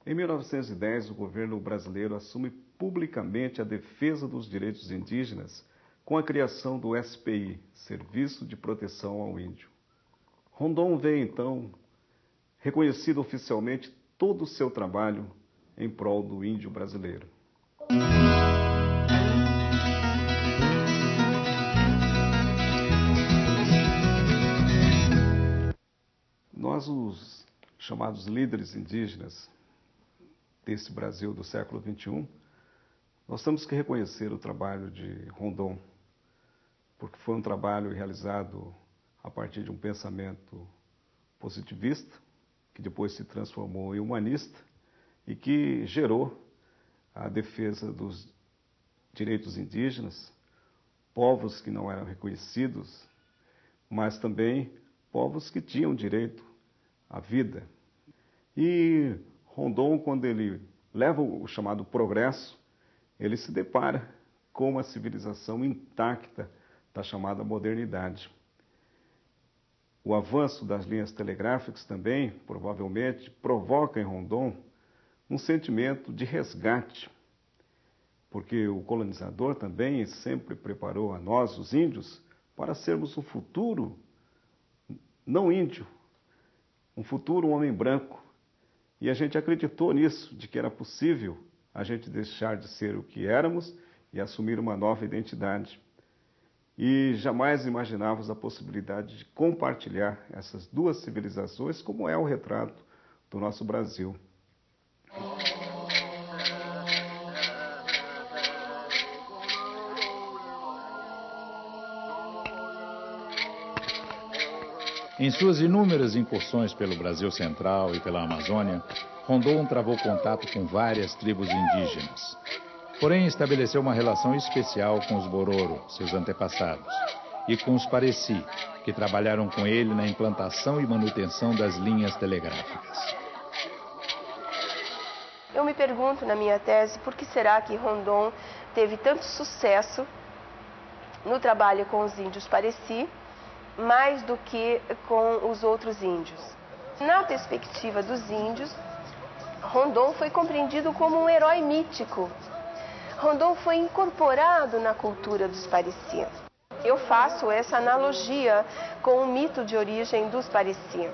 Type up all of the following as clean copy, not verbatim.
Em 1910, o governo brasileiro assume publicamente a defesa dos direitos indígenas com a criação do SPI, Serviço de Proteção ao Índio. Rondon vê, então, reconhecido oficialmente todo o seu trabalho em prol do índio brasileiro. Nós, os chamados líderes indígenas desse Brasil do século XXI, nós temos que reconhecer o trabalho de Rondon, porque foi um trabalho realizado a partir de um pensamento positivista, que depois se transformou em humanista e que gerou a defesa dos direitos indígenas, povos que não eram reconhecidos, mas também povos que tinham direito à vida. E Rondon, quando ele leva o chamado progresso, ele se depara com uma civilização intacta da chamada modernidade. O avanço das linhas telegráficas também, provavelmente, provoca em Rondon um sentimento de resgate, porque o colonizador também sempre preparou a nós, os índios, para sermos um futuro não índio, um futuro homem branco. E a gente acreditou nisso, de que era possível a gente deixar de ser o que éramos e assumir uma nova identidade. E jamais imaginávamos a possibilidade de compartilhar essas duas civilizações, como é o retrato do nosso Brasil. Em suas inúmeras incursões pelo Brasil Central e pela Amazônia, Rondon travou contato com várias tribos indígenas. Porém, estabeleceu uma relação especial com os Bororo, seus antepassados, e com os Pareci, que trabalharam com ele na implantação e manutenção das linhas telegráficas. Eu me pergunto na minha tese por que será que Rondon teve tanto sucesso no trabalho com os índios Pareci, mais do que com os outros índios. Na perspectiva dos índios, Rondon foi compreendido como um herói mítico. Rondon foi incorporado na cultura dos Pareci. Eu faço essa analogia com o mito de origem dos Pareci.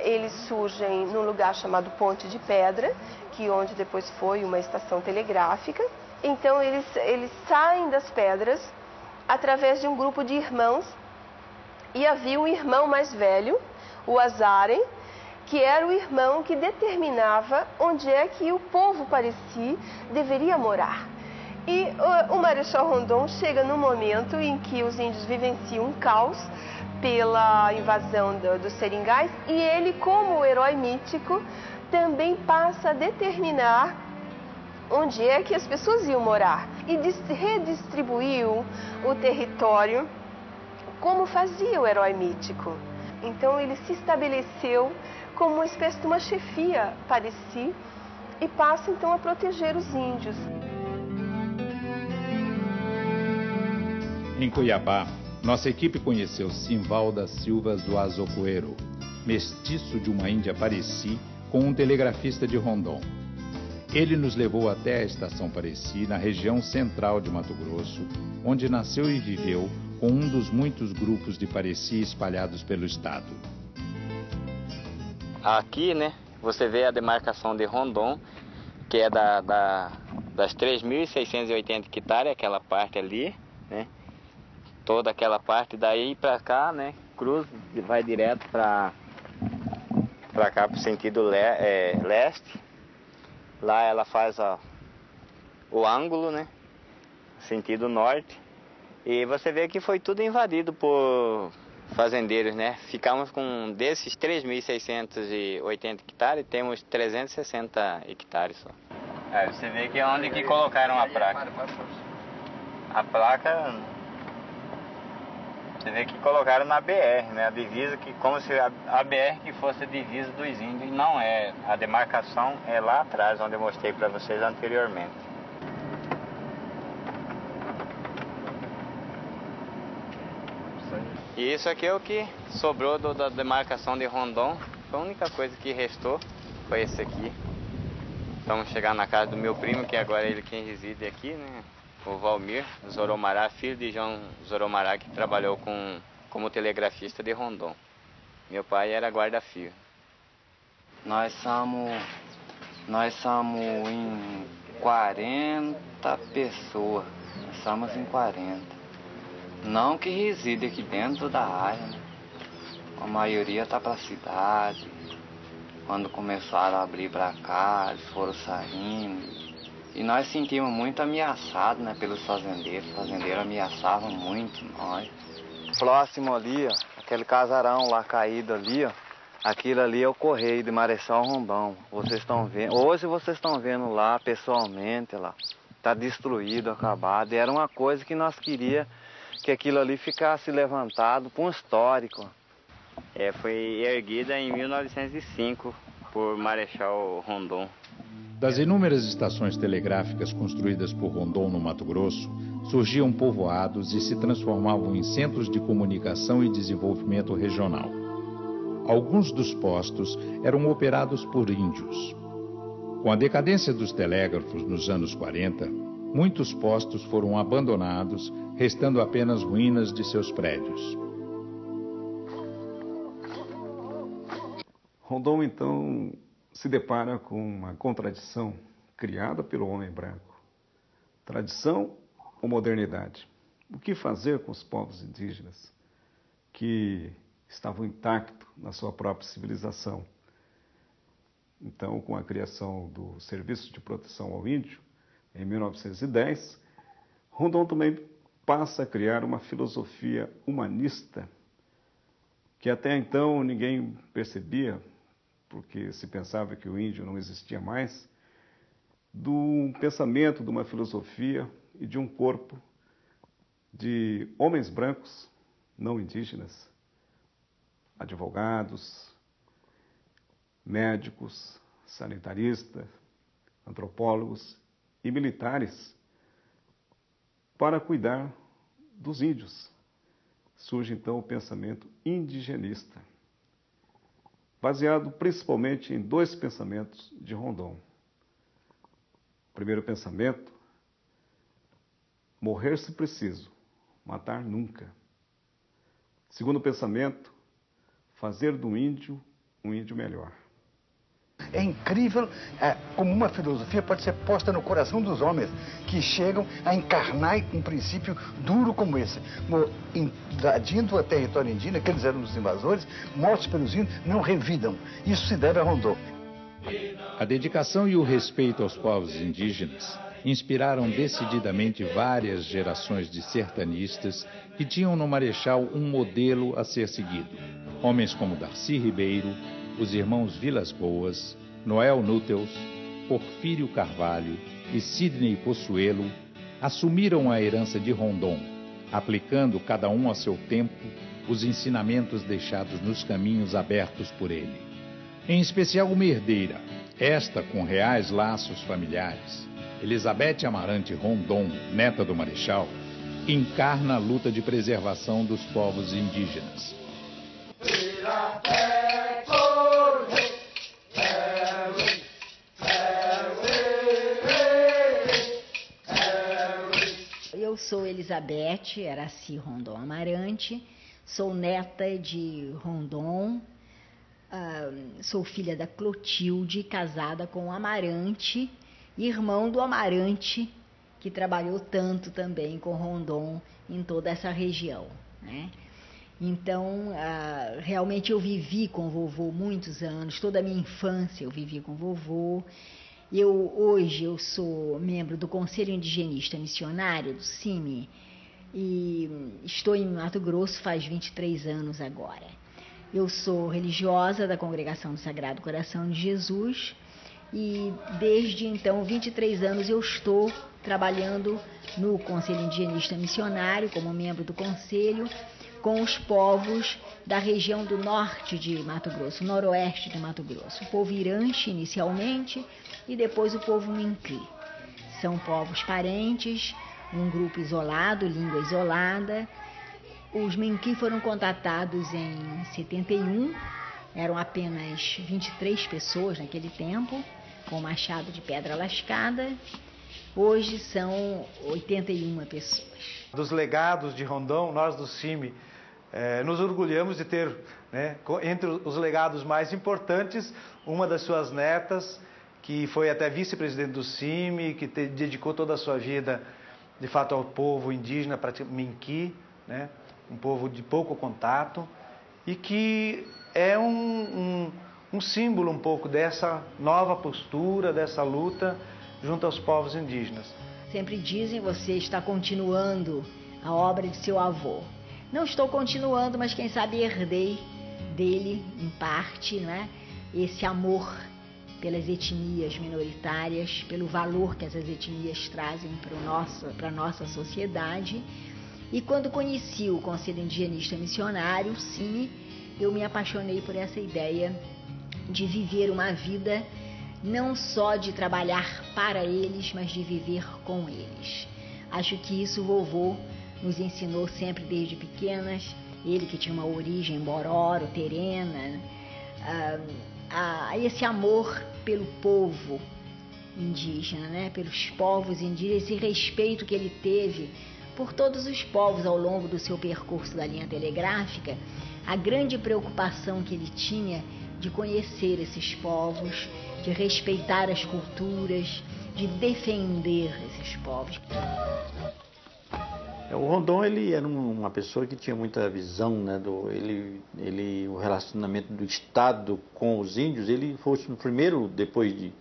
Eles surgem num lugar chamado Ponte de Pedra, que onde depois foi uma estação telegráfica. Então eles saem das pedras através de um grupo de irmãos. E havia um irmão mais velho, o Azarem, que era o irmão que determinava onde é que o povo Pareci deveria morar. E o Marechal Rondon chega no momento em que os índios vivenciam um caos pela invasão dos seringais, e ele, como herói mítico, também passa a determinar onde é que as pessoas iam morar e redistribuiu o território como fazia o herói mítico. Então ele se estabeleceu como uma espécie de uma chefia Pareci e passa então a proteger os índios. Em Cuiabá, nossa equipe conheceu Simval da Silva Zuazocoeiro, mestiço de uma índia Pareci com um telegrafista de Rondon. Ele nos levou até a estação Pareci, na região central de Mato Grosso, onde nasceu e viveu com um dos muitos grupos de Pareci espalhados pelo estado. Aqui, né, você vê a demarcação de Rondon, que é das 3.680 hectares, aquela parte ali, né, toda aquela parte daí para cá, né, cruza e vai direto para cá, para o sentido leste. Lá ela faz o ângulo, né, sentido norte. E você vê que foi tudo invadido por fazendeiros, né? Ficamos com desses 3.680 hectares, temos 360 hectares só. Você vê que é onde que colocaram a placa. A placa, você vê que colocaram na BR, né? A divisa, que como se a BR que fosse a divisa dos índios, e não é. A demarcação é lá atrás, onde eu mostrei para vocês anteriormente. E isso aqui é o que sobrou da demarcação de Rondon. Foi a única coisa que restou, foi esse aqui. Vamos chegar na casa do meu primo, que agora é ele quem reside aqui, né? O Valmir Zoromará, filho de João Zoromará, que trabalhou como telegrafista de Rondon. Meu pai era guarda-fio. Nós somos em 40 pessoas. Nós somos em 40. Não que reside aqui dentro da área, né? A maioria está para a cidade. Quando começaram a abrir para cá, eles foram saindo. E nós sentimos muito ameaçados, né, pelos fazendeiros. Os fazendeiros ameaçavam muito nós. Próximo ali, ó, aquele casarão lá caído ali, ó. Aquilo ali é o Correio de Marechal Rondon. Vocês estão vendo, hoje vocês estão vendo lá pessoalmente lá. Está destruído, acabado. E era uma coisa que nós queríamos que aquilo ali ficasse levantado para um histórico. Foi erguida em 1905 por Marechal Rondon. Das inúmeras estações telegráficas construídas por Rondon no Mato Grosso, surgiam povoados e se transformavam em centros de comunicação e desenvolvimento regional. Alguns dos postos eram operados por índios. Com a decadência dos telégrafos nos anos 40, muitos postos foram abandonados, restando apenas ruínas de seus prédios. Rondon, então, se depara com uma contradição criada pelo homem branco. Tradição ou modernidade? O que fazer com os povos indígenas que estavam intactos na sua própria civilização? Então, com a criação do Serviço de Proteção ao Índio, em 1910, Rondon também passa a criar uma filosofia humanista que até então ninguém percebia, porque se pensava que o índio não existia mais, do pensamento, de uma filosofia e de um corpo de homens brancos, não indígenas, advogados, médicos, sanitaristas, antropólogos e militares para cuidar dos índios. Surge então o pensamento indigenista, baseado principalmente em dois pensamentos de Rondon. Primeiro pensamento: morrer se preciso, matar nunca. Segundo pensamento: fazer do índio um índio melhor. É incrível como uma filosofia pode ser posta no coração dos homens que chegam a encarnar um princípio duro como esse. Invadindo o território indígena, que eles eram os invasores, mortos pelos índios, não revidam. Isso se deve a Rondon. A dedicação e o respeito aos povos indígenas inspiraram decididamente várias gerações de sertanistas que tinham no Marechal um modelo a ser seguido. Homens como Darcy Ribeiro, os irmãos Vilas Boas, Noel Núteus, Porfírio Carvalho e Sidney Possuelo assumiram a herança de Rondon, aplicando cada um a seu tempo os ensinamentos deixados nos caminhos abertos por ele. Em especial uma herdeira, esta com reais laços familiares, Elizabeth Amarante Rondon, neta do Marechal, encarna a luta de preservação dos povos indígenas. Eu sou Elizabeth Araci Rondon Amarante, sou neta de Rondon, sou filha da Clotilde, casada com o Amarante, irmão do Amarante, que trabalhou tanto também com Rondon em toda essa região, né? Então, realmente eu vivi com o vovô muitos anos, toda a minha infância eu vivi com o vovô. Hoje eu sou membro do Conselho Indigenista Missionário, do CIMI, e estou em Mato Grosso faz 23 anos agora. Eu sou religiosa da Congregação do Sagrado Coração de Jesus e desde então, 23 anos, eu estou trabalhando no Conselho Indigenista Missionário, como membro do Conselho, com os povos da região do norte de Mato Grosso, noroeste de Mato Grosso. O povo Irante, inicialmente, e depois o povo Minkri. São povos parentes, um grupo isolado, língua isolada, Os Minqui foram contatados em 71, eram apenas 23 pessoas naquele tempo, com machado de pedra lascada. Hoje são 81 pessoas. Dos legados de Rondon, nós do CIMI nos orgulhamos de ter, né, entre os legados mais importantes, uma das suas netas, que foi até vice-presidente do CIMI, que dedicou toda a sua vida, de fato, ao povo indígena Minqui, né, um povo de pouco contato, e que é um símbolo um pouco dessa nova postura, dessa luta junto aos povos indígenas. Sempre dizem, você está continuando a obra de seu avô. Não estou continuando, mas quem sabe herdei dele, em parte, né, esse amor pelas etnias minoritárias, pelo valor que essas etnias trazem para a nossa sociedade. E quando conheci o Conselho Indigenista Missionário, sim, eu me apaixonei por essa ideia de viver uma vida não só de trabalhar para eles, mas de viver com eles. Acho que isso o vovô nos ensinou sempre desde pequenas, ele que tinha uma origem bororo, terena, a esse amor pelo povo indígena, né? Pelos povos indígenas, esse respeito que ele teve por todos os povos ao longo do seu percurso da linha telegráfica, a grande preocupação que ele tinha de conhecer esses povos, de respeitar as culturas, de defender esses povos. O Rondon, ele era uma pessoa que tinha muita visão, né, o relacionamento do Estado com os índios. Ele foi o primeiro, depois de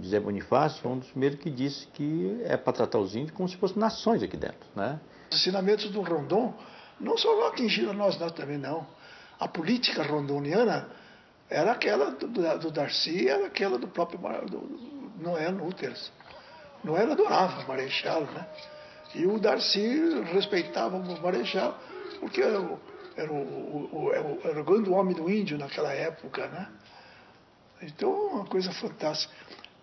Zé Bonifácio, foi um dos primeiros que disse que é para tratar os índios como se fossem nações aqui dentro, né? Os ensinamentos do Rondon não só atingiram nós também não. A política rondoniana era aquela do Darcy, era aquela do próprio Noé Núteres. Noé adorava o Marechal, né? E o Darcy respeitava o Marechal, porque era o grande homem do índio naquela época, né? Então, uma coisa fantástica.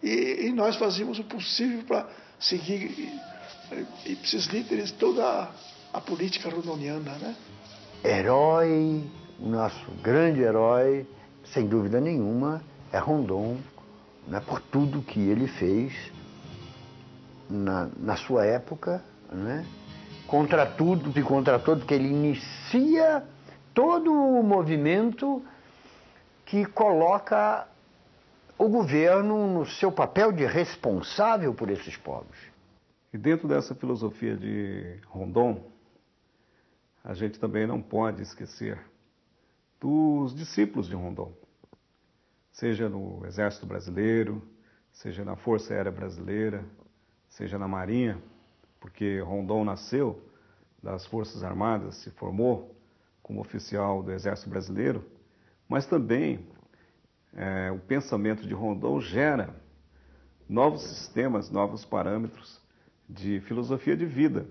E nós fazíamos o possível para seguir esses líderes, toda a política rondoniana, né? Herói, nosso grande herói, sem dúvida nenhuma, é Rondon, né, por tudo que ele fez na sua época, né, contra tudo e contra todo, que ele inicia todo o movimento que coloca o governo no seu papel de responsável por esses povos. E dentro dessa filosofia de Rondon, a gente também não pode esquecer dos discípulos de Rondon, seja no Exército Brasileiro, seja na Força Aérea Brasileira, seja na Marinha, porque Rondon nasceu das Forças Armadas, se formou como oficial do Exército Brasileiro, mas também o pensamento de Rondon gera novos sistemas, novos parâmetros de filosofia de vida.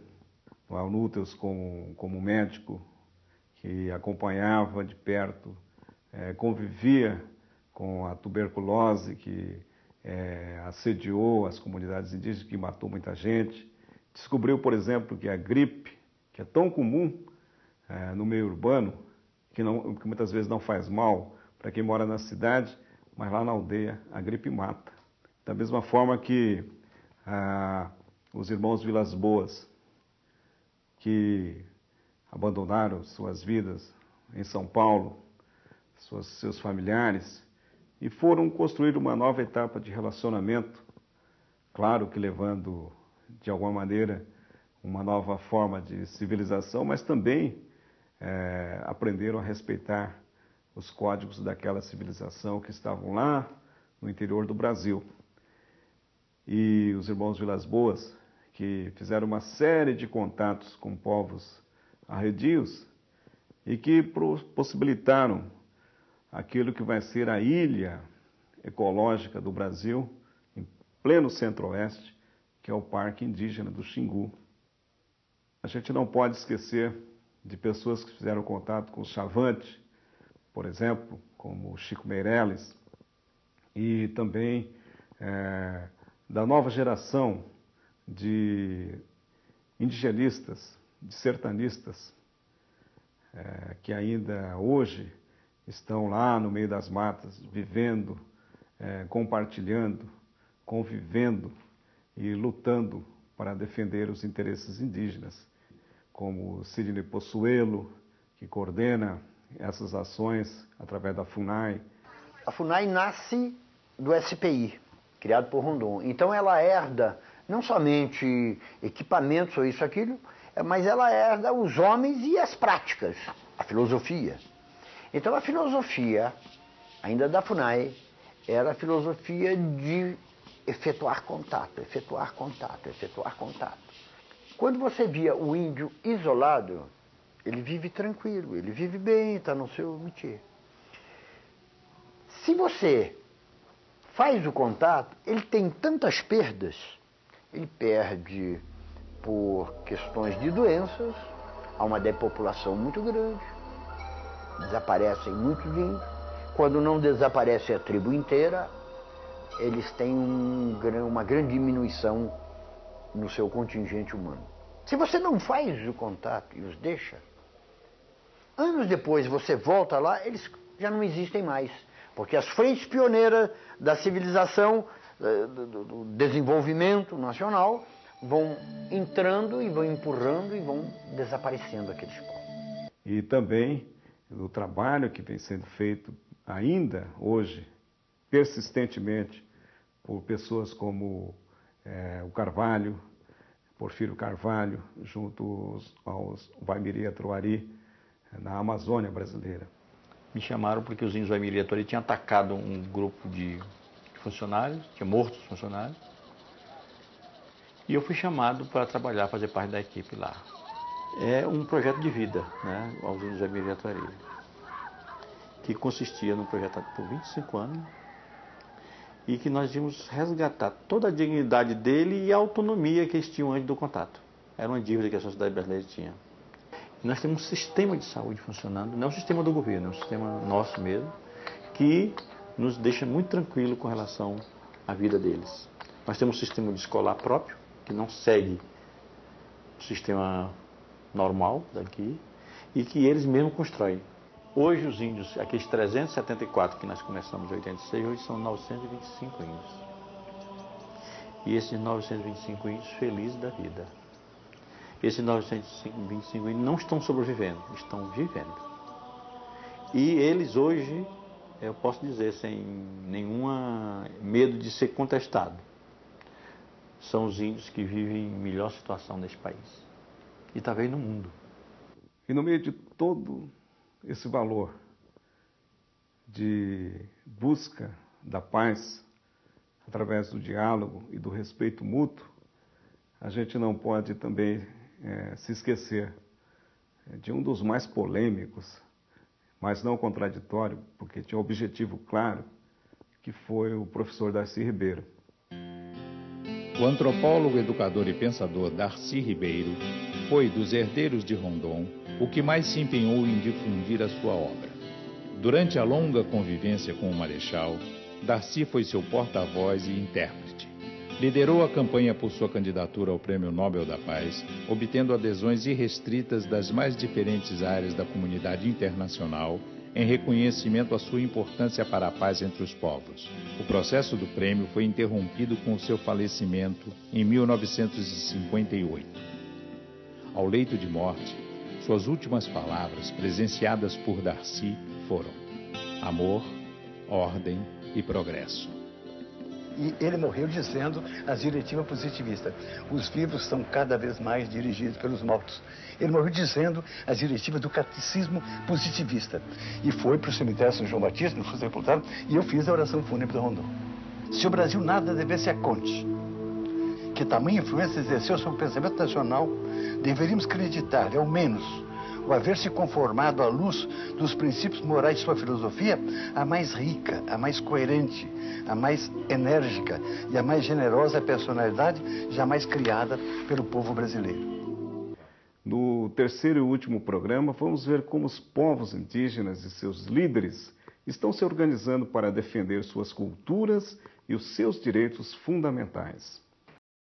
O Núteus como médico que acompanhava de perto, convivia com a tuberculose que assediou as comunidades indígenas, que matou muita gente. Descobriu, por exemplo, que a gripe, que é tão comum no meio urbano, que muitas vezes não faz mal para quem mora na cidade, mas lá na aldeia a gripe mata. Da mesma forma que os irmãos Vilas Boas, que abandonaram suas vidas em São Paulo, seus familiares, e foram construir uma nova etapa de relacionamento, claro que levando, de alguma maneira, uma nova forma de civilização, mas também aprenderam a respeitar os códigos daquela civilização que estavam lá no interior do Brasil. E os irmãos Vilas Boas, que fizeram uma série de contatos com povos arredios e que possibilitaram aquilo que vai ser a ilha ecológica do Brasil, em pleno centro-oeste, que é o Parque Indígena do Xingu. A gente não pode esquecer de pessoas que fizeram contato com o Chavante, por exemplo, como o Chico Meirelles, e também da nova geração de indigenistas, de sertanistas, que ainda hoje estão lá no meio das matas, vivendo, compartilhando, convivendo e lutando para defender os interesses indígenas, como Sidney Possuelo, que coordena essas ações através da FUNAI. A FUNAI nasce do SPI, criado por Rondon. Então ela herda não somente equipamentos ou isso, aquilo, mas ela herda os homens e as práticas, a filosofia. Então a filosofia, ainda da FUNAI, era a filosofia de efetuar contato, efetuar contato, efetuar contato. Quando você via o índio isolado, ele vive tranquilo, ele vive bem, está no seu métier. Se você faz o contato, ele tem tantas perdas, ele perde por questões de doenças, há uma depopulação muito grande, desaparecem muitos índios. Quando não desaparece a tribo inteira, eles têm uma grande diminuição no seu contingente humano. Se você não faz o contato e os deixa, anos depois você volta lá, eles já não existem mais. Porque as frentes pioneiras da civilização, do desenvolvimento nacional, vão entrando e vão empurrando e vão desaparecendo aqueles povos. E também o trabalho que vem sendo feito ainda hoje, persistentemente, por pessoas como o Carvalho, Porfírio Carvalho, junto aos Waimiri Atuari, na Amazônia brasileira. Me chamaram porque os índios Waimiri Atuari tinham atacado um grupo de funcionários, tinha morto os funcionários, e eu fui chamado para trabalhar, fazer parte da equipe lá. É um projeto de vida, né, aos índios Waimiri Atuari, que consistia num projeto por 25 anos, e que nós íamos resgatar toda a dignidade dele e a autonomia que eles tinham antes do contato. Era uma dívida que a sociedade brasileira tinha. E nós temos um sistema de saúde funcionando, não é um sistema do governo, é um sistema nosso mesmo, que nos deixa muito tranquilo com relação à vida deles. Nós temos um sistema de escolar próprio, que não segue o sistema normal daqui, e que eles mesmos constroem. Hoje os índios, aqueles 374 que nós começamos em 86, hoje são 925 índios. E esses 925 índios felizes da vida. Esses 925 índios não estão sobrevivendo, estão vivendo. E eles hoje, eu posso dizer sem nenhum medo de ser contestado, são os índios que vivem em melhor situação nesse país. E talvez no mundo. E no meio de todo esse valor de busca da paz, através do diálogo e do respeito mútuo, a gente não pode também se esquecer de um dos mais polêmicos, mas não contraditório, porque tinha um objetivo claro, que foi o professor Darcy Ribeiro. O antropólogo, educador e pensador Darcy Ribeiro foi, dos herdeiros de Rondon, o que mais se empenhou em difundir a sua obra. Durante a longa convivência com o Marechal, Darcy foi seu porta-voz e intérprete. Liderou a campanha por sua candidatura ao Prêmio Nobel da Paz, obtendo adesões irrestritas das mais diferentes áreas da comunidade internacional, em reconhecimento à sua importância para a paz entre os povos. O processo do prêmio foi interrompido com o seu falecimento em 1958. Ao leito de morte, suas últimas palavras, presenciadas por Darcy, foram: amor, ordem e progresso. E ele morreu dizendo as diretivas positivistas: os vivos são cada vez mais dirigidos pelos mortos. Ele morreu dizendo as diretivas do catecismo positivista. E foi para o cemitério São João Batista, no foi sepultado, e eu fiz a oração fúnebre do Rondon. Se o Brasil nada devesse a Conte, que tamanha influência exerceu sobre o pensamento nacional, deveríamos acreditar, ao menos, o haver se conformado à luz dos princípios morais de sua filosofia, a mais rica, a mais coerente, a mais enérgica e a mais generosa personalidade jamais criada pelo povo brasileiro. No terceiro e último programa, vamos ver como os povos indígenas e seus líderes estão se organizando para defender suas culturas e os seus direitos fundamentais.